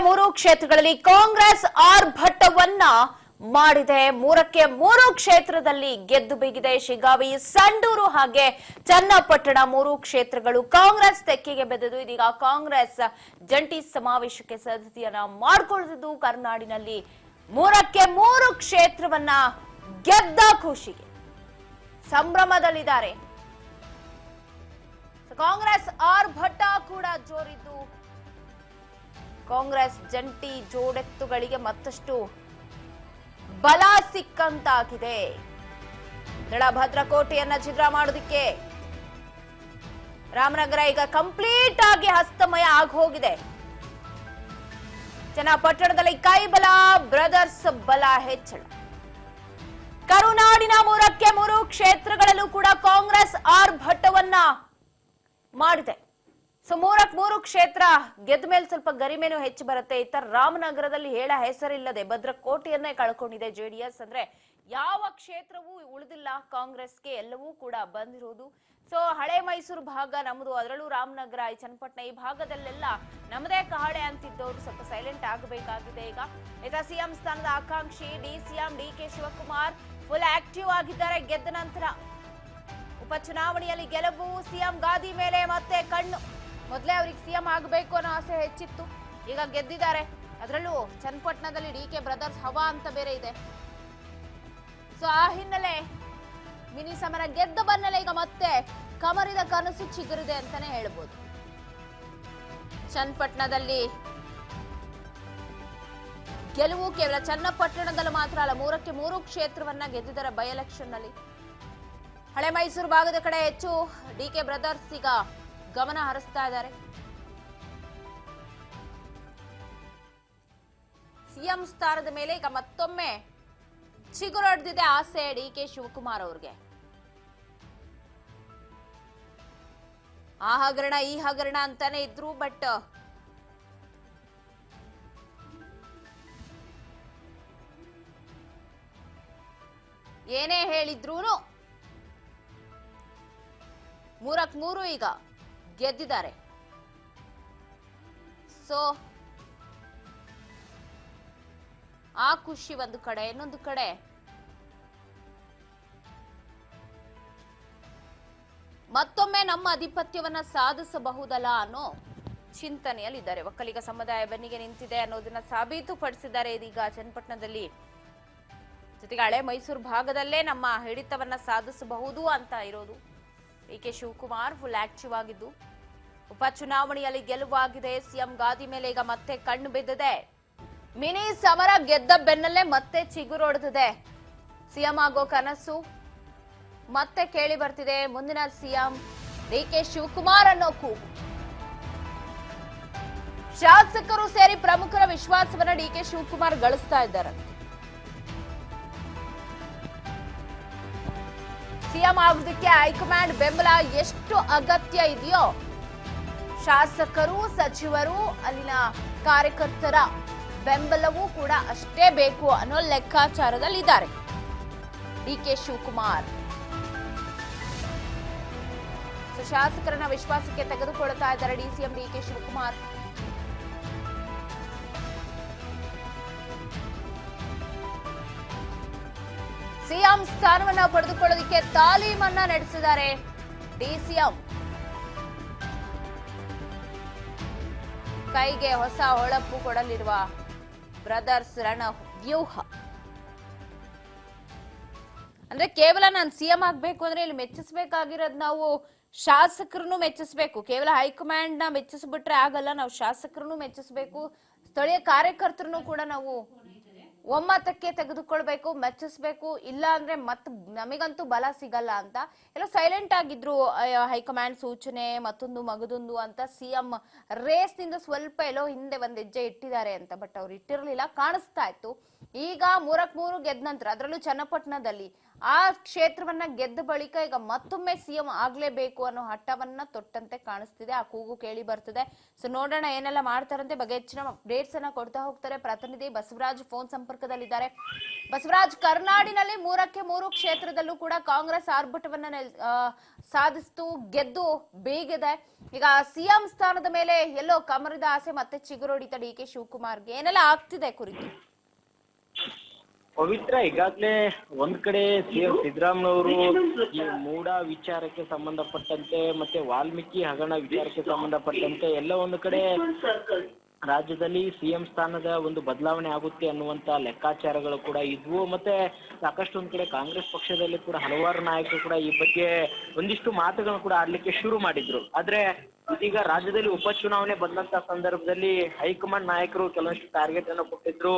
3 ಕ್ಷೇತ್ರಗಳಲ್ಲಿ ಕಾಂಗ್ರೆಸ್ ಆರ್ಭಟವನ್ನ ಮಾಡಿದೆ. 3ಕ್ಕೆ 3 ಕ್ಷೇತ್ರದಲ್ಲಿ ಗೆದ್ದು ಬೀಗಿದೆ. ಶಿಗ್ಗಾವಿ, ಸಂಡೂರು ಹಾಗೆ ಚನ್ನಪಟ್ಟಣ 3 ಕ್ಷೇತ್ರಗಳು ಕಾಂಗ್ರೆಸ್ ತೆಕ್ಕೆಗೆ ಬೆದೆದು ಇದೀಗ ಕಾಂಗ್ರೆಸ್ ಜಂಟಿ ಸಮಾವೇಶಕ್ಕೆ ಸಿದ್ಧತೆಯನ್ನ ಮಾಡಿಕೊಳ್ಳುತ್ತಿದ್ದು ಕರ್ನಾಡಿನಲ್ಲಿ 3ಕ್ಕೆ 3 ಕ್ಷೇತ್ರವನ್ನ ಗೆದ್ದ ಖುಷಿಗೆ ಸಂಭ್ರಮದಲ್ಲಿದ್ದಾರೆ. ಕಾಂಗ್ರೆಸ್ ಆರ್ಭಟ ಕೂಡ ಜೋರಿದ್ದು ಕಾಂಗ್ರೆಸ್ ಜಂಟಿ ಜೋಡೆತ್ತುಗಳಿಗೆ ಮತ್ತಷ್ಟು ಬಲ ಸಿಕ್ಕಂತಾಗಿದೆ. ಭದ್ರಕೋಟೆಯನ್ನ ಛಿದ್ರ ಮಾಡೋದಕ್ಕೆ ರಾಮನಗರ ಈಗ ಕಂಪ್ಲೀಟ್ ಆಗಿ ಹಸ್ತಮಯ ಆಗಿ ಹೋಗಿದೆ. ಚನ್ನಪಟ್ಟಣದಲ್ಲಿ ಕೈಬಲ, ಬ್ರದರ್ಸ್ ಬಲ ಹೆಚ್ಚಳ. ಕರುನಾಡಿನ 3ಕ್ಕೆ 3 ಕ್ಷೇತ್ರಗಳಲ್ಲೂ ಕೂಡ ಕಾಂಗ್ರೆಸ್ ಆರ್ಭಟವನ್ನ ಮಾಡಿದೆ. ಸೊ 3ಕ್ಕೆ 3 ಕ್ಷೇತ್ರ ಗೆದ್ದ ಮೇಲೆ ಸ್ವಲ್ಪ ಗರಿಮೆನೂ ಹೆಚ್ಚು ಬರುತ್ತೆ. ಇತರ ರಾಮನಗರದಲ್ಲಿ ಹೇಳ ಹೆಸರಿಲ್ಲದೆ ಭದ್ರಕೋಟೆಯನ್ನೇ ಕಳ್ಕೊಂಡಿದೆ ಜೆಡಿಎಸ್. ಅಂದ್ರೆ ಯಾವ ಕ್ಷೇತ್ರವೂ ಉಳಿದಿಲ್ಲ ಕಾಂಗ್ರೆಸ್ಗೆ, ಎಲ್ಲವೂ ಕೂಡ ಬಂದಿರೋದು. ಸೊ ಹಳೆ ಮೈಸೂರು ಭಾಗ ನಮ್ಮದು, ಅದರಲ್ಲೂ ರಾಮನಗರ, ಚನ್ನಪಟ್ಟಣ ಈ ಭಾಗದಲ್ಲೆಲ್ಲ ನಮ್ಮದೇ ಕಹಳೆ ಅಂತಿದ್ದವರು ಸ್ವಲ್ಪ ಸೈಲೆಂಟ್ ಆಗಬೇಕಾಗಿದೆ. ಈಗ ಸಿಎಂ ಸ್ಥಾನದ ಆಕಾಂಕ್ಷಿ CM D K. Shivakumar full active ಆಗಿದ್ದಾರೆ. ಗೆದ್ದ ನಂತರ ಉಪಚುನಾವಣೆಯಲ್ಲಿ ಗೆಲುವು, ಸಿಎಂ ಗಾದಿ ಮೇಲೆ ಮತ್ತೆ ಕಣ್ಣು. ಮೊದಲೇ ಅವ್ರಿಗೆ ಸಿಎಂ ಆಗಬೇಕು ಅನ್ನೋ ಆಸೆ ಹೆಚ್ಚಿತ್ತು, ಈಗ ಗೆದ್ದಿದ್ದಾರೆ. ಅದರಲ್ಲೂ ಚನ್ನಪಟ್ಟಣದಲ್ಲಿ ಡಿ.ಕೆ. ಬ್ರದರ್ಸ್ ಹವಾ ಅಂತ ಬೇರೆ ಇದೆ. ಸೊ ಆ ಹಿನ್ನೆಲೆ ಮಿನಿ ಸಮರ ಗೆದ್ದ ಬನ್ನಲೆ ಈಗ ಮತ್ತೆ ಕಮರಿದ ಕನಸು ಚಿಗುರಿದೆ ಅಂತಾನೆ ಹೇಳ್ಬೋದು. ಚನ್ನಪಟ್ಟಣದಲ್ಲಿ ಗೆಲುವು ಕೇವಲ ಚನ್ನಪಟ್ಟಣದಲ್ಲಿ ಮಾತ್ರ ಅಲ್ಲ, 3ಕ್ಕೆ 3 ಕ್ಷೇತ್ರವನ್ನ ಗೆದ್ದಿದ್ದಾರೆ ಬೈ ಎಲೆಕ್ಷನ್ ನಲ್ಲಿ. ಹಳೆ ಮೈಸೂರು ಭಾಗದ ಕಡೆ ಹೆಚ್ಚು ಡಿ.ಕೆ. ಬ್ರದರ್ಸ್ ಈಗ ಗಮನ ಹರಿಸ್ತಾ ಇದ್ದಾರೆ. ಸಿಎಂ ಸ್ಥಾನದ ಮೇಲೆ ಈಗ ಮತ್ತೊಮ್ಮೆ ಚಿಗುರೊಡೆದಿದೆ ಆಸೆ ಡಿ.ಕೆ. ಶಿವಕುಮಾರ್ ಅವ್ರಿಗೆ. ಆ ಹಗರಣ ಈ ಹಗರಣ ಅಂತಾನೆ ಇದ್ರು, ಬಟ್ ಏನೇ ಹೇಳಿದ್ರೂನು 3ಕ್ಕೆ 3 ಈಗ ಗೆದ್ದಿದ್ದಾರೆ. ಸೊ ಆ ಖುಷಿ ಒಂದು ಕಡೆ, ಇನ್ನೊಂದು ಕಡೆ ಮತ್ತೊಮ್ಮೆ ನಮ್ಮ ಆಧಿಪತ್ಯವನ್ನ ಸಾಧಿಸಬಹುದಲ್ಲ ಅನ್ನೋ ಚಿಂತನೆಯಲ್ಲಿದ್ದಾರೆ. ಒಕ್ಕಲಿಗ ಸಮುದಾಯ ಬೆನ್ನಿಗೆ ನಿಂತಿದೆ ಅನ್ನೋದನ್ನ ಸಾಬೀತುಪಡಿಸಿದ್ದಾರೆ ಇದೀಗ ಚನ್ನಪಟ್ಟಣದಲ್ಲಿ. ಜೊತೆಗೆ ಹಳೆ ಮೈಸೂರು ಭಾಗದಲ್ಲೇ ನಮ್ಮ ಹಿಡಿತವನ್ನ ಸಾಧಿಸಬಹುದು ಅಂತ ಇರೋದು. ಡಿ.ಕೆ. ಶಿವಕುಮಾರ್ ಫುಲ್ ಆಕ್ಟಿವ್ ಆಗಿದ್ದು ಉಪಚುನಾವಣೆಯಲ್ಲಿ ಗೆಲುವಾಗಿದೆ. ಸಿಎಂ ಗಾದಿ ಮೇಲೆ ಈಗ ಮತ್ತೆ ಕಣ್ಣು ಬಿದ್ದಿದೆ. ಮಿನಿ ಸಮರ ಗೆದ್ದ ಬೆನ್ನಲ್ಲೇ ಮತ್ತೆ ಚಿಗುರೊಡೆದಿದೆ. ಸಿಎಂ ಆಗೋ ಕನಸು ಮತ್ತೆ ಕೇಳಿ ಬರ್ತಿದೆ. ಮುಂದಿನ ಸಿಎಂ ಡಿ.ಕೆ. ಶಿವಕುಮಾರ್ ಅನ್ನೋ ಕೂಗು. ಶಾಸಕರು ಸೇರಿ ಪ್ರಮುಖರ ವಿಶ್ವಾಸವನ್ನ ಡಿ.ಕೆ. ಶಿವಕುಮಾರ್ ಗಳಿಸ್ತಾ ಇದ್ದಾರೆ. ಸಿಎಂ ಆಗೋದಕ್ಕೆ ಹೈಕಮಾಂಡ್ ಬೆಂಬಲ ಎಷ್ಟು ಅಗತ್ಯ ಇದೆಯೋ, ಶಾಸಕರು, ಸಚಿವರು, ಅಲ್ಲಿನ ಕಾರ್ಯಕರ್ತರ ಬೆಂಬಲವೂ ಕೂಡ ಅಷ್ಟೇ ಬೇಕು ಅನ್ನೋ ಲೆಕ್ಕಾಚಾರದಲ್ಲಿದ್ದಾರೆ ಡಿ.ಕೆ. ಶಿವಕುಮಾರ್. ಶಾಸಕರನ್ನ ವಿಶ್ವಾಸಕ್ಕೆ ತೆಗೆದುಕೊಳ್ತಾ ಇದ್ದಾರೆ ಡಿಸಿಎಂ ಡಿ.ಕೆ. ಶಿವಕುಮಾರ್. ಸಿಎಂ ಸ್ಥಾನವನ್ನ ಪಡೆದುಕೊಳ್ಳೋದಕ್ಕೆ ತಾಲೀಮನ್ನ ನಡೆಸಿದ್ದಾರೆ ಡಿಸಿಎಂ. ಕೈಗೆ ಹೊಸ ಹೊಳಪು ಕೊಡಲಿರುವ ಬ್ರದರ್ಸ್ ರಣ ವ್ಯೂಹ. ಅಂದ್ರೆ ಕೇವಲ ನಾನು ಸಿಎಂ ಆಗ್ಬೇಕು ಅಂದ್ರೆ ಇಲ್ಲಿ ಮೆಚ್ಚಿಸಬೇಕಾಗಿರೋದು ನಾವು ಶಾಸಕರನ್ನು ಮೆಚ್ಚಿಸಬೇಕು. ಕೇವಲ ಹೈಕಮಾಂಡ್ ನ ಮೆಚ್ಚಿಸ್ಬಿಟ್ರೆ ಆಗಲ್ಲ, ನಾವು ಶಾಸಕರನ್ನು ಮೆಚ್ಚಿಸಬೇಕು, ಸ್ಥಳೀಯ ಕಾರ್ಯಕರ್ತರನ್ನು ಕೂಡ ನಾವು ಒಮ್ಮತಕ್ಕೆ ತೆಗೆದುಕೊಳ್ಬೇಕು, ಮೆಚ್ಚಿಸ್ಬೇಕು. ಇಲ್ಲ ಅಂದ್ರೆ ನಮಗಂತೂ ಬಲ ಸಿಗಲ್ಲ ಅಂತ ಎಲ್ಲ ಸೈಲೆಂಟ್ ಆಗಿದ್ರು. ಹೈಕಮಾಂಡ್ ಸೂಚನೆ ಮತ್ತೊಂದು ಮಗದೊಂದು ಅಂತ ಸಿಎಂ ರೇಸ್ ನಿಂದ ಸ್ವಲ್ಪ ಎಲ್ಲೋ ಹಿಂದೆ ಒಂದ್ ಹೆಜ್ಜೆ ಇಟ್ಟಿದ್ದಾರೆ ಅಂತ, ಬಟ್ ಅವ್ರು ಇಟ್ಟಿರ್ಲಿಲ್ಲ, ಕಾಣಿಸ್ತಾ ಇತ್ತು. ಈಗ 3ಕ್ಕೆ 3 ಗೆದ್ದ ನಂತರ, ಅದರಲ್ಲೂ ಚನ್ನಪಟ್ಟಣದಲ್ಲಿ ಆ ಕ್ಷೇತ್ರವನ್ನ ಗೆದ್ದ ಬಳಿಕ ಈಗ ಮತ್ತೊಮ್ಮೆ ಸಿಎಂ ಆಗ್ಲೇಬೇಕು ಅನ್ನೋ ಹಠವನ್ನ ತೊಟ್ಟಂತೆ ಕಾಣಿಸ್ತಿದೆ. ಆ ಕೂಗು ಕೇಳಿ ಬರ್ತಿದೆ. ಸೊ ನೋಡೋಣ ಏನೆಲ್ಲ ಮಾಡ್ತಾರಂತೆ, ಬಗ್ಗೆ ಹೆಚ್ಚಿನ ಅಪ್ಡೇಟ್ಸ್ ಅನ್ನ ಕೊಡ್ತಾ ಹೋಗ್ತಾರೆ ಪ್ರತಿನಿಧಿ ಬಸವರಾಜ್ ಫೋನ್ ಸಂಪರ್ಕದಲ್ಲಿದ್ದಾರೆ. ಬಸವರಾಜ್, ಕರ್ನಾಡಿನಲ್ಲಿ 3ಕ್ಕೆ 3 ಕ್ಷೇತ್ರದಲ್ಲೂ ಕೂಡ ಕಾಂಗ್ರೆಸ್ ಆರ್ಭಟವನ್ನ ಸಾಧಿಸ್ತು, ಗೆದ್ದು ಬೀಗಿದೆ. ಈಗ ಸಿಎಂ ಸ್ಥಾನದ ಮೇಲೆ ಎಲ್ಲೋ ಕಮರದ ಆಸೆ ಮತ್ತೆ ಚಿಗುರೊಡಿತ ಡಿ.ಕೆ. ಶಿವಕುಮಾರ್ಗೆ ಏನೆಲ್ಲ ಆಗ್ತಿದೆ ಕುರಿತು? ಪವಿತ್ರ, ಈಗಾಗಲೇ ಒಂದ್ ಕಡೆ ಸಿಎಂ ಸಿದ್ದರಾಮಯ್ಯನವರು ಈ ಮೂಡ ವಿಚಾರಕ್ಕೆ ಸಂಬಂಧಪಟ್ಟಂತೆ ಮತ್ತೆ ವಾಲ್ಮೀಕಿ ಹಗರಣ ವಿಚಾರಕ್ಕೆ ಸಂಬಂಧಪಟ್ಟಂತೆ ಎಲ್ಲ ಒಂದು ಕಡೆ ರಾಜ್ಯದಲ್ಲಿ ಸಿಎಂ ಸ್ಥಾನದ ಒಂದು ಬದಲಾವಣೆ ಆಗುತ್ತೆ ಅನ್ನುವಂತ ಲೆಕ್ಕಾಚಾರಗಳು ಕೂಡ ಇದ್ವು. ಮತ್ತೆ ಸಾಕಷ್ಟು ಒಂದ್ ಕಡೆ ಕಾಂಗ್ರೆಸ್ ಪಕ್ಷದಲ್ಲಿ ಕೂಡ ಹಲವಾರು ನಾಯಕರು ಕೂಡ ಈ ಬಗ್ಗೆ ಒಂದಿಷ್ಟು ಮಾತುಗಳನ್ನು ಕೂಡ ಆಡ್ಲಿಕ್ಕೆ ಶುರು ಮಾಡಿದ್ರು. ಆದ್ರೆ ಇದೀಗ ರಾಜ್ಯದಲ್ಲಿ ಉಪಚುನಾವಣೆ ಬಂದಂತ ಸಂದರ್ಭದಲ್ಲಿ ಹೈಕಮಾಂಡ್ ನಾಯಕರು ಕೆಲವಷ್ಟು ಟಾರ್ಗೆಟ್ ಅನ್ನು ಕೊಟ್ಟಿದ್ರು.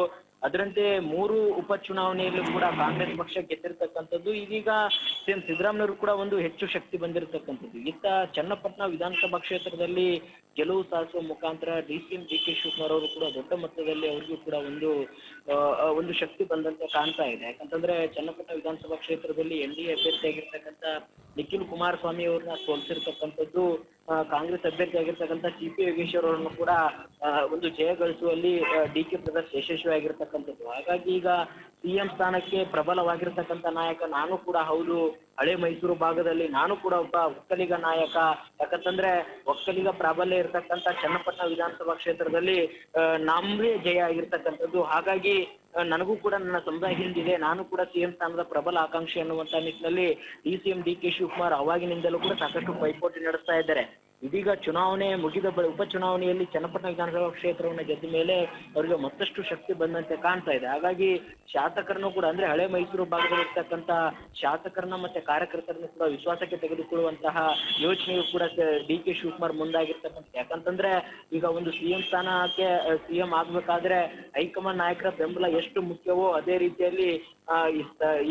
ಅದರಂತೆ 3 ಉಪಚುನಾವಣೆಯಲ್ಲೂ ಕೂಡ ಕಾಂಗ್ರೆಸ್ ಪಕ್ಷ ಗೆದ್ದಿರ್ತಕ್ಕಂಥದ್ದು. ಇದೀಗ ಸಿಎಂ ಸಿದ್ದರಾಮಯ್ಯವರು ಕೂಡ ಒಂದು ಹೆಚ್ಚು ಶಕ್ತಿ ಬಂದಿರತಕ್ಕಂಥದ್ದು. ಇತ್ತ ಚನ್ನಪಟ್ಟಣ ವಿಧಾನಸಭಾ ಕ್ಷೇತ್ರದಲ್ಲಿ ಗೆಲುವು ಸಾಧಿಸುವ ಮುಖಾಂತರ ಡಿ.ಕೆ. ಶಿವಕುಮಾರ್ ಅವರು ಕೂಡ ದೊಡ್ಡ ಮೊತ್ತದಲ್ಲಿ ಅವ್ರಿಗೂ ಕೂಡ ಒಂದು ಶಕ್ತಿ ಬಂದಂತೆ ಕಾಣ್ತಾ ಇದೆ. ಯಾಕಂತಂದ್ರೆ ಚನ್ನಪಟ್ಟಣ ವಿಧಾನಸಭಾ ಕ್ಷೇತ್ರದಲ್ಲಿ NDA ಅಭ್ಯರ್ಥಿ ಆಗಿರ್ತಕ್ಕಂಥ ನಿಖಿಲ್ ಕುಮಾರಸ್ವಾಮಿ ಅವ್ರನ್ನ ಸೋಲಿಸಿರ್ತಕ್ಕಂಥದ್ದು, ಕಾಂಗ್ರೆಸ್ ಅಭ್ಯರ್ಥಿ ಆಗಿರ್ತಕ್ಕಂಥ CP ಯೋಗೇಶ್ವರ್ ಅವರನ್ನು ಕೂಡ ಒಂದು ಜಯಗಳಿಸುವಲ್ಲಿ ಡಿ.ಕೆ. ಬ್ರದರ್ಸ್ ಯಶಸ್ವಿ ಆಗಿರ್ತಕ್ಕಂಥದ್ದು. ಹಾಗಾಗಿ ಈಗ ಸಿಎಂ ಸ್ಥಾನಕ್ಕೆ ಪ್ರಬಲವಾಗಿರ್ತಕ್ಕಂಥ ನಾಯಕ ನಾನು ಕೂಡ ಹೌದು. ಹಳೆ ಮೈಸೂರು ಭಾಗದಲ್ಲಿ ನಾನು ಕೂಡ ಒಬ್ಬ ಒಕ್ಕಲಿಗ ನಾಯಕ. ಯಾಕಂತಂದ್ರೆ ಒಕ್ಕಲಿಗ ಪ್ರಾಬಲ್ಯ ಇರ್ತಕ್ಕಂಥ ಚನ್ನಪಟ್ಟಣ ವಿಧಾನಸಭಾ ಕ್ಷೇತ್ರದಲ್ಲಿ ನಮ್ದೇ ಜಯ ಆಗಿರ್ತಕ್ಕಂಥದ್ದು. ಹಾಗಾಗಿ ನನಗೂ ಕೂಡ ನನ್ನ ಸಮುದಾಯ ಹಿಂದಿದೆ, ನಾನು ಕೂಡ ಸಿಎಂ ಸ್ಥಾನದ ಪ್ರಬಲ ಆಕಾಂಕ್ಷಿ ಅನ್ನುವಂತ ನಿಟ್ಟಿನಲ್ಲಿ ಸಿಎಂ ಡಿ.ಕೆ. ಶಿವಕುಮಾರ್ ಅವಾಗಿನಿಂದಲೂ ಕೂಡ ಸಾಕಷ್ಟು ಪೈಪೋಟಿ ನಡೆಸ್ತಾ ಇದ್ದಾರೆ. ಇದೀಗ ಚುನಾವಣೆ ಮುಗಿದ ಉಪಚುನಾವಣೆಯಲ್ಲಿ ಚನ್ನಪಟ್ಟಣ ವಿಧಾನಸಭಾ ಕ್ಷೇತ್ರವನ್ನು ಗೆದ್ದ ಮೇಲೆ ಅವರಿಗೆ ಮತ್ತಷ್ಟು ಶಕ್ತಿ ಬಂದಂತೆ ಕಾಣ್ತಾ ಇದೆ. ಹಾಗಾಗಿ ಶಾಸಕರನ್ನು ಕೂಡ ಅಂದ್ರೆ ಹಳೆ ಮೈಸೂರು ಭಾಗದಲ್ಲಿ ಇರ್ತಕ್ಕಂಥ ಶಾಸಕರನ್ನ ಮತ್ತೆ ಕಾರ್ಯಕರ್ತರನ್ನು ಕೂಡ ವಿಶ್ವಾಸಕ್ಕೆ ತೆಗೆದುಕೊಳ್ಳುವಂತಹ ಯೋಚನೆಯು ಕೂಡ ಡಿ.ಕೆ. ಶಿವಕುಮಾರ್ ಮುಂದಾಗಿರ್ತಕ್ಕಂಥ. ಯಾಕಂತಂದ್ರೆ ಈಗ ಒಂದು ಸಿಎಂ ಸ್ಥಾನಕ್ಕೆ ಸಿಎಂ ಆಗ್ಬೇಕಾದ್ರೆ ಹೈಕಮಾಂಡ್ ನಾಯಕರ ಬೆಂಬಲ ಎಷ್ಟು ಮುಖ್ಯವೋ ಅದೇ ರೀತಿಯಲ್ಲಿ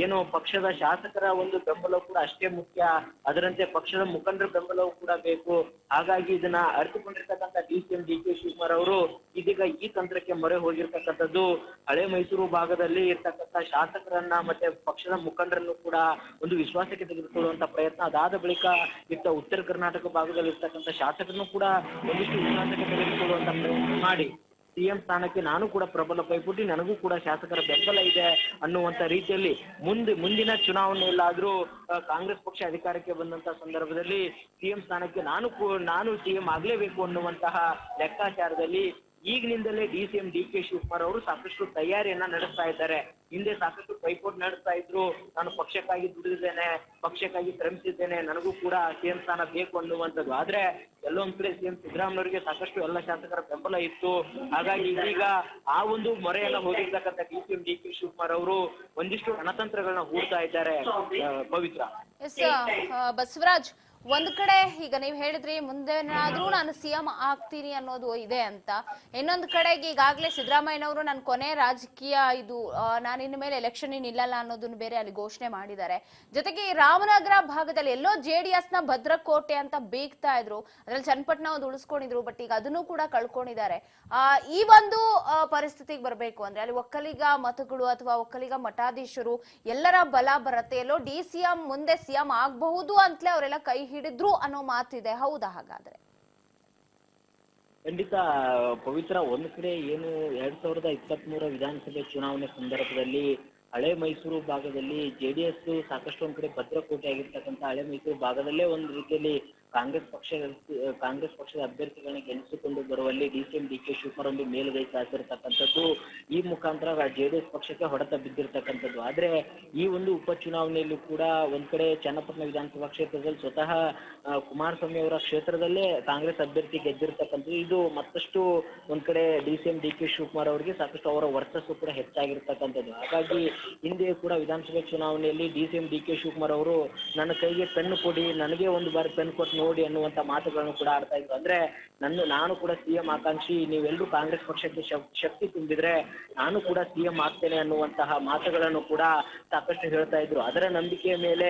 ಏನು ಪಕ್ಷದ ಶಾಸಕರ ಒಂದು ಬೆಂಬಲ ಕೂಡ ಅಷ್ಟೇ ಮುಖ್ಯ. ಅದರಂತೆ ಪಕ್ಷದ ಮುಖಂಡರ ಬೆಂಬಲವೂ ಕೂಡ ಬೇಕು. ಹಾಗಾಗಿ ಇದನ್ನ ಅರಿತುಕೊಂಡಿರ್ತಕ್ಕಂಥ ಸಿಎಂ ಡಿ.ಕೆ. ಶಿವಕುಮಾರ್ ಅವರು ಇದೀಗ ಈ ತಂತ್ರಕ್ಕೆ ಮೊರೆ ಹೋಗಿರ್ತಕ್ಕಂಥದ್ದು. ಹಳೆ ಮೈಸೂರು ಭಾಗದಲ್ಲಿ ಇರ್ತಕ್ಕಂಥ ಶಾಸಕರನ್ನ ಮತ್ತೆ ಪಕ್ಷದ ಮುಖಂಡರನ್ನು ಕೂಡ ಒಂದು ವಿಶ್ವಾಸಕ್ಕೆ ತೆಗೆದುಕೊಳ್ಳುವಂತ ಪ್ರಯತ್ನ, ಅದಾದ ಬಳಿಕ ಇತ್ತ ಉತ್ತರ ಕರ್ನಾಟಕ ಭಾಗದಲ್ಲಿ ಇರ್ತಕ್ಕಂಥ ಶಾಸಕರನ್ನು ಕೂಡ ಒಂದಿಷ್ಟು ವಿಶ್ವಾಸಕ್ಕೆ ತೆಗೆದುಕೊಳ್ಳುವಂತ ಪ್ರಯತ್ನ ಮಾಡಿ ಸಿಎಂ ಸ್ಥಾನಕ್ಕೆ ನಾನು ಕೂಡ ಪ್ರಬಲ ಪೈಪೋಟಿ, ನನಗೂ ಕೂಡ ಶಾಸಕರ ಬೆಂಬಲ ಇದೆ ಅನ್ನುವಂತ ರೀತಿಯಲ್ಲಿ ಮುಂದಿನ ಚುನಾವಣೆಯಲ್ಲಾದ್ರೂ ಕಾಂಗ್ರೆಸ್ ಪಕ್ಷ ಅಧಿಕಾರಕ್ಕೆ ಬಂದಂತ ಸಂದರ್ಭದಲ್ಲಿ ಸಿಎಂ ಸ್ಥಾನಕ್ಕೆ ನಾನು ಸಿಎಂ ಆಗ್ಲೇಬೇಕು ಅನ್ನುವಂತಹ ಲೆಕ್ಕಾಚಾರದಲ್ಲಿ ಈಗಿನಿಂದಲೇ ಸಿಎಂ ಡಿ.ಕೆ. ಶಿವಕುಮಾರ್ ಅವರು ಸಾಕಷ್ಟು ತಯಾರಿಯನ್ನ ನಡೆಸ್ತಾ ಇದ್ದಾರೆ. ಹಿಂದೆ ಸಾಕಷ್ಟು ಪೈಪೋಟಿ ನಡೆಸ್ತಾ ಇದ್ರು. ನಾನು ಪಕ್ಷಕ್ಕಾಗಿ ದುಡಿದಿದ್ದೇನೆ, ಪಕ್ಷಕ್ಕಾಗಿ ಶ್ರಮಿಸಿದ್ದೇನೆ, ನನಗೂ ಕೂಡ ಸಿಎಂ ಸ್ಥಾನ ಬೇಕು ಅನ್ನುವಂಥದ್ದು. ಆದ್ರೆ ಎಲ್ಲೊಂದ್ ಕಡೆ ಸಿಎಂ ಸಿದ್ದರಾಮಯ್ಯವರಿಗೆ ಸಾಕಷ್ಟು ಎಲ್ಲ ಶಾಸಕರ ಬೆಂಬಲ ಇತ್ತು. ಹಾಗಾಗಿ ಇದೀಗ ಆ ಒಂದು ಮೊರೆಯನ್ನ ಹೋಗಿರ್ತಕ್ಕಂಥ ಸಿಎಂ ಡಿ.ಕೆ. ಶಿವಕುಮಾರ್ ಅವರು ಒಂದಿಷ್ಟು ರಣತಂತ್ರಗಳನ್ನ ಹೂಡ್ತಾ ಇದ್ದಾರೆ. ಪವಿತ್ರ, ಬಸವರಾಜ್, ಒಂದ್ ಕಡೆ ಈಗ ನೀವ್ ಹೇಳಿದ್ರಿ ಮುಂದೇನಾದ್ರೂ ನಾನು ಸಿಎಂ ಆಗ್ತೀನಿ ಅನ್ನೋದು ಇದೆ ಅಂತ, ಇನ್ನೊಂದ್ ಕಡೆಗೆ ಈಗಾಗ್ಲೇ ಸಿದ್ದರಾಮಯ್ಯನವರು ನನ್ನ ಕೊನೆ ರಾಜಕೀಯ ಇದು, ನಾನು ಇನ್ನು ಮೇಲೆ ಎಲೆಕ್ಷನ್ ನಿಲ್ಲಲ್ಲ ಅನ್ನೋದನ್ನ ಬೇರೆ ಅಲ್ಲಿ ಘೋಷಣೆ ಮಾಡಿದ್ದಾರೆ. ಜೊತೆಗೆ ರಾಮನಗರ ಭಾಗದಲ್ಲಿ ಎಲ್ಲೋ JDS ನ ಭದ್ರಕೋಟೆ ಅಂತ ಬೀಗ್ತಾ ಇದ್ರು, ಅದ್ರಲ್ಲಿ ಚನ್ನಪಟ್ಟಣ ಒಂದು ಉಳಿಸ್ಕೊಂಡಿದ್ರು, ಬಟ್ ಈಗ ಅದನ್ನು ಕೂಡ ಕಳ್ಕೊಂಡಿದ್ದಾರೆ. ಈ ಒಂದು ಪರಿಸ್ಥಿತಿಗೆ ಬರ್ಬೇಕು ಅಂದ್ರೆ ಅಲ್ಲಿ ಒಕ್ಕಲಿಗ ಮತಗಳು ಅಥವಾ ಒಕ್ಕಲಿಗ ಮಠಾಧೀಶರು ಎಲ್ಲರ ಬಲ ಬರತ್ತೆ, ಎಲ್ಲೋ DCM ಮುಂದೆ ಸಿಎಂ ಆಗಬಹುದು ಅಂತಲೇ ಅವರೆಲ್ಲ ಕೈ ಹಿಡಿದ್ರು ಅನ್ನೋ ಮಾತಿದೆ. ಹೌದಾ? ಹಾಗಾದ್ರೆ ಖಂಡಿತ ಪವಿತ್ರ, ಒಂದು ಕಡೆ ಏನು 2023 ವಿಧಾನಸಭೆ ಚುನಾವಣೆ ಸಂದರ್ಭದಲ್ಲಿ ಹಳೆ ಮೈಸೂರು ಭಾಗದಲ್ಲಿ JDS ಸಾಕಷ್ಟು ಒಂದ್ ಕಡೆ ಭದ್ರಕೋಟೆ ಆಗಿರ್ತಕ್ಕಂಥ ಹಳೆ ಮೈಸೂರು ಭಾಗದಲ್ಲೇ ಒಂದು ರೀತಿಯಲ್ಲಿ ಕಾಂಗ್ರೆಸ್ ಪಕ್ಷದ ಅಭ್ಯರ್ಥಿಗಳನ್ನ ಗೆಲ್ಲಿಸಿಕೊಂಡು ಬರುವಲ್ಲಿ ಸಿಎಂ ಡಿ.ಕೆ. ಶಿವಕುಮಾರ್ ಒಂದು ಮೇಲುಗೈ ಸಾಧಿಸಿರ್ತಕ್ಕಂಥದ್ದು. ಈ ಮುಖಾಂತರ JDS ಪಕ್ಷಕ್ಕೆ ಹೊಡೆತ ಬಿದ್ದಿರ್ತಕ್ಕಂಥದ್ದು. ಆದ್ರೆ ಈ ಒಂದು ಉಪಚುನಾವಣೆಯಲ್ಲೂ ಕೂಡ ಒಂದ್ ಕಡೆ ಚನ್ನಪಟ್ಟಣ ವಿಧಾನಸಭಾ ಕ್ಷೇತ್ರದಲ್ಲಿ ಸ್ವತಃ ಕುಮಾರಸ್ವಾಮಿ ಅವರ ಕ್ಷೇತ್ರದಲ್ಲೇ ಕಾಂಗ್ರೆಸ್ ಅಭ್ಯರ್ಥಿ ಗೆದ್ದಿರ್ತಕ್ಕಂಥದ್ದು. ಇದು ಮತ್ತಷ್ಟು ಒಂದ್ ಕಡೆ ಸಿಎಂ ಡಿ.ಕೆ. ಶಿವಕುಮಾರ್ ಅವರಿಗೆ ಸಾಕಷ್ಟು ಅವರ ವರ್ಚಸ್ಸು ಕೂಡ ಹೆಚ್ಚಾಗಿರ್ತಕ್ಕಂಥದ್ದು. ಹಾಗಾಗಿ ಹಿಂದೆ ಕೂಡ ವಿಧಾನಸಭೆ ಚುನಾವಣೆಯಲ್ಲಿ ಸಿಎಂ ಡಿ.ಕೆ. ಶಿವಕುಮಾರ್ ಅವರು ನನ್ನ ಕೈಗೆ ಪೆನ್ನು ಕೊಡಿ, ನನಗೆ ಒಂದು ಬಾರಿ ಪೆನ್ ಕೊಟ್ಟು ನೋಡಿ ಅನ್ನುವಂತ ಮಾತುಗಳನ್ನು ಕೂಡ ಆಡ್ತಾ ಇದ್ರು. ಅಂದ್ರೆ ನಾನು ಕೂಡ ಸಿಎಂ ಆಕಾಂಕ್ಷಿ, ನೀವೆಲ್ಲರೂ ಕಾಂಗ್ರೆಸ್ ಪಕ್ಷಕ್ಕೆ ಶಕ್ತಿ ತುಂಬಿದ್ರೆ ನಾನು ಕೂಡ ಸಿಎಂ ಆಗ್ತೇನೆ ಅನ್ನುವಂತಹ ಮಾತುಗಳನ್ನು ಕೂಡ ಸಾಕಷ್ಟು ಹೇಳ್ತಾ ಇದ್ರು. ಅದರ ನಂಬಿಕೆಯ ಮೇಲೆ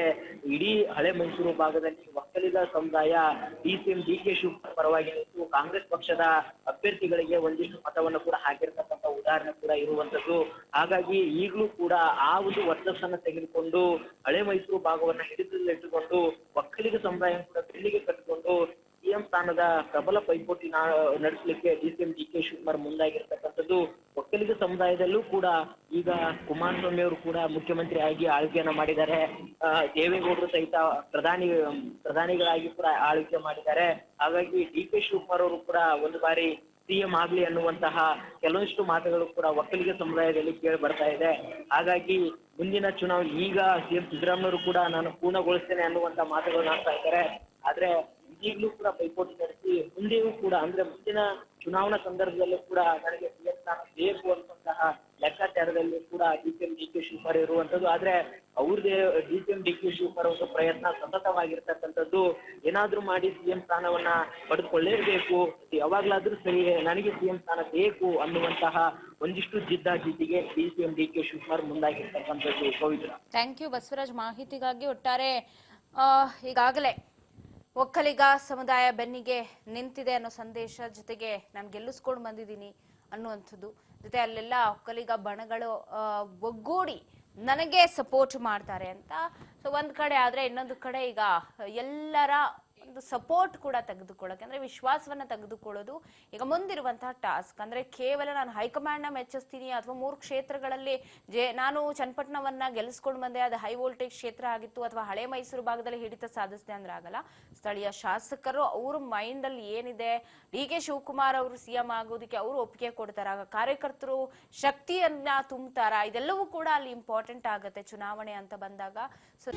ಇಡೀ ಹಳೆ ಮೈಸೂರು ಭಾಗದಲ್ಲಿ ಒಕ್ಕಲಿಗ ಸಮುದಾಯ ಸಿಎಂ ಡಿ.ಕೆ. ಶಿವಕುಮಾರ್ ಪರವಾಗಿ ನಿಂತು ಕಾಂಗ್ರೆಸ್ ಪಕ್ಷದ ಅಭ್ಯರ್ಥಿಗಳಿಗೆ ಒಂದಿಷ್ಟು ಮತವನ್ನು ಕೂಡ ಹಾಕಿರ್ತಕ್ಕಂಥ ಉದಾಹರಣೆ ಕೂಡ ಇರುವಂತದ್ದು. ಹಾಗಾಗಿ ಈಗಲೂ ಕೂಡ ಆ ಒಂದು ವರ್ಚಸ್ಸನ್ನು ತೆಗೆದುಕೊಂಡು ಹಳೆ ಮೈಸೂರು ಭಾಗವನ್ನ ಹಿಡಿತದಲ್ಲಿಟ್ಟುಕೊಂಡು ಒಕ್ಕಲಿಗ ಸಮುದಾಯ ಕೂಡ ಬೆಳ್ಳಿಗೆ ಕಟ್ಟಿಕೊಂಡು ಸಿಎಂ ಸ್ಥಾನದ ಪ್ರಬಲ ಪೈಪೋಟಿ ನಡೆಸಲಿಕ್ಕೆ ಡಿ.ಕೆ. ಶಿವಕುಮಾರ್ ಮುಂದಾಗಿರ್ತಕ್ಕಂಥದ್ದು. ಒಕ್ಕಲಿಗ ಸಮುದಾಯದಲ್ಲೂ ಕೂಡ ಈಗ ಕುಮಾರಸ್ವಾಮಿ ಅವರು ಕೂಡ ಮುಖ್ಯಮಂತ್ರಿ ಆಗಿ ಆಳ್ವಿಕೆಯನ್ನ ಮಾಡಿದ್ದಾರೆ. ದೇವೇಗೌಡರು ಸಹಿತ ಪ್ರಧಾನಿಗಳಾಗಿ ಕೂಡ ಆಳ್ವಿಕೆ ಮಾಡಿದ್ದಾರೆ. ಹಾಗಾಗಿ ಡಿ.ಕೆ. ಶಿವಕುಮಾರ್ ಅವರು ಕೂಡ ಒಂದು ಬಾರಿ ಸಿಎಂ ಆಗ್ಲಿ ಅನ್ನುವಂತಹ ಕೆಲವೊಂದಿಷ್ಟು ಮಾತುಗಳು ಕೂಡ ಒಕ್ಕಲಿಗ ಸಮುದಾಯದಲ್ಲಿ ಕೇಳಿ ಬರ್ತಾ ಇದೆ. ಹಾಗಾಗಿ ಮುಂದಿನ ಚುನಾವಣೆ ಈಗ ಸಿಎಂ ಸಿದ್ದರಾಮಯ್ಯವರು ಕೂಡ ನಾನು ಪೂರ್ಣಗೊಳಿಸ್ತೇನೆ ಅನ್ನುವಂತ ಮಾತುಗಳನ್ನ ಆಡ್ತಾ ಇದ್ದಾರೆ. ಆದ್ರೆ ಈಗಲೂ ಕೂಡ ಪೈಪೋಟಿ ನಡೆಸಿ ಮುಂದೆಯೂ ಕೂಡ ಅಂದ್ರೆ ಮುಂದಿನ ಚುನಾವಣಾ ಸಂದರ್ಭದಲ್ಲೂ ಕೂಡ ನನಗೆ ಸಿಎಂ ಸ್ಥಾನ ಬೇಕು ಅನ್ನುವಂತಹ ಲೆಕ್ಕಾಚಾರದಲ್ಲಿ ಕೂಡ ಡಿ.ಕೆ. ಶಿವಕುಮಾರ್ ಇರುವಂತದ್ದು. ಆದ್ರೆ ಅವ್ರದೇ ಡಿ.ಕೆ. ಶಿವಕುಮಾರ್ ಒಂದು ಪ್ರಯತ್ನ ಸತತವಾಗಿರ್ತಕ್ಕಂಥದ್ದು. ಏನಾದ್ರೂ ಮಾಡಿ ಸಿಎಂ ಸ್ಥಾನವನ್ನ ಪಡೆದುಕೊಳ್ಳೇಬೇಕು, ಯಾವಾಗ್ಲಾದ್ರೂ ಸರಿ ನನಗೆ ಸಿಎಂ ಸ್ಥಾನ ಬೇಕು ಅನ್ನುವಂತಹ ಒಂದಿಷ್ಟು ಜಿದ್ದಾಜಿದ್ದಿಗೆ ಡಿ.ಕೆ. ಶಿವಕುಮಾರ್ ಮುಂದಾಗಿರ್ತಕ್ಕಂಥದ್ದು. ಪವಿತ್ರ, ಥ್ಯಾಂಕ್ ಯು ಬಸವರಾಜ್ ಮಾಹಿತಿಗಾಗಿ. ಒಟ್ಟಾರೆ ಈಗಾಗಲೇ ಒಕ್ಕಲಿಗ ಸಮುದಾಯ ಬೆನ್ನಿಗೆ ನಿಂತಿದೆ ಅನ್ನೋ ಸಂದೇಶ, ಜೊತೆಗೆ ನಾನು ಗೆಲ್ಲಿಸ್ಕೊಂಡು ಬಂದಿದ್ದೀನಿ ಅನ್ನುವಂಥದ್ದು, ಜೊತೆ ಅಲ್ಲೆಲ್ಲ ಒಕ್ಕಲಿಗ ಬಣಗಳು ಒಗ್ಗೂಡಿ ನನಗೆ ಸಪೋರ್ಟ್ ಮಾಡ್ತಾರೆ ಅಂತ. ಸೊ ಒಂದ್ ಕಡೆ ಆದ್ರೆ ಇನ್ನೊಂದು ಕಡೆ ಈಗ ಎಲ್ಲರ ಒಂದು ಸಪೋರ್ಟ್ ಕೂಡ ತೆಗೆದುಕೊಳ್ಳೋಕೆ, ಅಂದ್ರೆ ವಿಶ್ವಾಸವನ್ನ ತೆಗೆದುಕೊಳ್ಳೋದು ಈಗ ಮುಂದಿರುವಂತಹ ಟಾಸ್ಕ್. ಅಂದ್ರೆ ಕೇವಲ ನಾನು ಹೈಕಮಾಂಡ್ ನ ಮೆಚ್ಚಿಸ್ತೀನಿ ಅಥವಾ 3 ಕ್ಷೇತ್ರಗಳಲ್ಲಿ ನಾನು ಚನ್ನಪಟ್ಟಣವನ್ನ ಗೆಲ್ಲಿಸ್ಕೊಂಡು ಬಂದೆ, ಅದು ಹೈ ವೋಲ್ಟೇಜ್ ಕ್ಷೇತ್ರ ಆಗಿತ್ತು, ಅಥವಾ ಹಳೆ ಮೈಸೂರು ಭಾಗದಲ್ಲಿ ಹಿಡಿತ ಸಾಧಿಸಿದೆ ಅಂದ್ರೆ ಆಗಲ್ಲ. ಸ್ಥಳೀಯ ಶಾಸಕರು ಅವ್ರ ಮೈಂಡ್ ಅಲ್ಲಿ ಏನಿದೆ, ಡಿ.ಕೆ. ಶಿವಕುಮಾರ್ ಅವರು ಸಿಎಂ ಆಗೋದಕ್ಕೆ ಅವರು ಒಪ್ಪಿಗೆ ಕೊಡ್ತಾರ, ಕಾರ್ಯಕರ್ತರು ಶಕ್ತಿಯನ್ನ ತುಂಬ್ತಾರ, ಇದೆಲ್ಲವೂ ಕೂಡ ಅಲ್ಲಿ ಇಂಪಾರ್ಟೆಂಟ್ ಆಗುತ್ತೆ ಚುನಾವಣೆ ಅಂತ ಬಂದಾಗ. ಸೊ